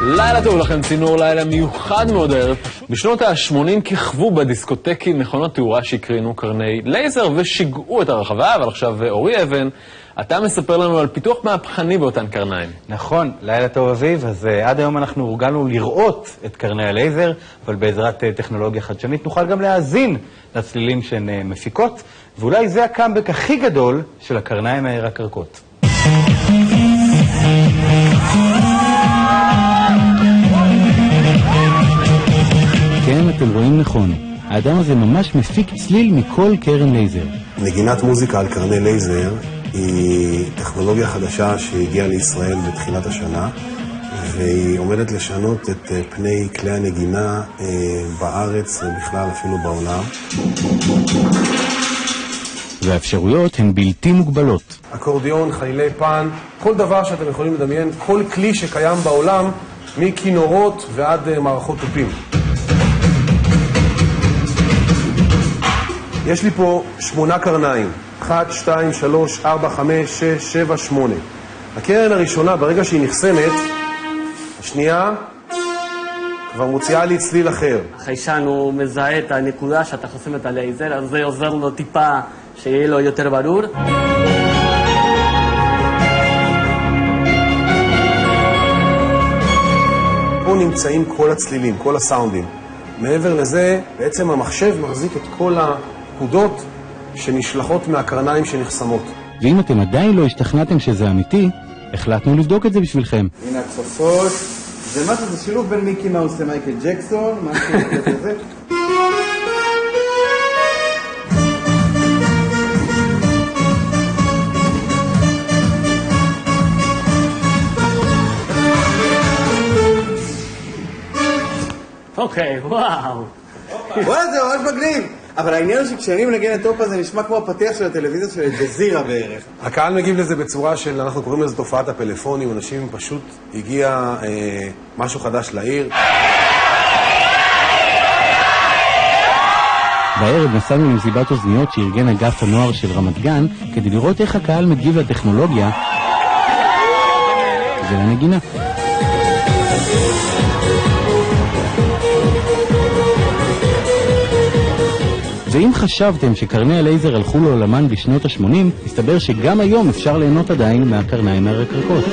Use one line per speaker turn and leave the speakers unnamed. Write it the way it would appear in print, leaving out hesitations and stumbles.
לילה טוב לכם, צינור לילה מיוחד מאוד הערב. בשנות ה-80 כיכבו בדיסקוטקים מכונות תאורה שהקרינו קרני לייזר ושיגעו את הרחבה, אבל עכשיו אורי אבן, אתה מספר לנו על פיתוח מהפכני באותן קרניים.
נכון, לילה טוב אביב, אז עד היום אנחנו הורגלנו לראות את קרני הלייזר, אבל בעזרת טכנולוגיה חדשנית נוכל גם להאזין לצלילים שהן מפיקות, ואולי זה הקאמבק הכי גדול של הקרניים הירקרקות. כן, אתם רואים נכון. האדם הזה ממש מפיק צליל מכל קרן לייזר.
נגינת מוזיקה על קרני לייזר היא טכנולוגיה חדשה שהגיעה לישראל בתחילת השנה, והיא עומדת לשנות את פני כלי הנגינה בארץ ובכלל אפילו בעולם.
והאפשרויות הן בלתי מוגבלות.
אקורדיון, חלילי פן, כל דבר שאתם יכולים לדמיין, כל כלי שקיים בעולם, מכינורות ועד מערכות תופים. יש לי פה 8 קרניים, 1, 2, 3, 4, 5, 6, 7, 8. הקרן הראשונה, ברגע שהיא נחסמת, השנייה כבר מוציאה לי צליל אחר.
החיישן הוא מזהה את הנקודה שאתה חוסם את הלייזר, אז זה עוזר לו טיפה שיהיה לו יותר ברור.
פה נמצאים כל הצלילים, כל הסאונדים. מעבר לזה, בעצם המחשב מחזיק את כל הנקודות שנשלחות מהקרניים שנחסמות.
ואם אתם עדיין לא השתכנעתם שזה אמיתי, החלטנו לבדוק את זה בשבילכם.
הנה הכפפות. זה משהו, זה שילוב בין מיקי מאוס למייקל ג'קסון, משהו כזה.
אוקיי, וואו.
וואו, זה ממש מגניב. אבל העניין הוא שכשאני מנגן את טופ הזה נשמע כמו הפתיח של הטלוויזיה של אל-ג'זירה בערך.
הקהל מגיב לזה בצורה של, אנחנו קוראים לזה תופעת הפלאפונים, אנשים פשוט הגיע משהו חדש לעיר.
בערב נסענו למסיבת אוזניות שארגן אגף הנוער של רמת גן כדי לראות איך הקהל מגיב לטכנולוגיה ולנגינה. ואם חשבתם שקרני הלייזר הלכו לעולמן בשנות ה-80, הסתבר שגם היום אפשר ליהנות עדיין מהקרניים הרקרקות.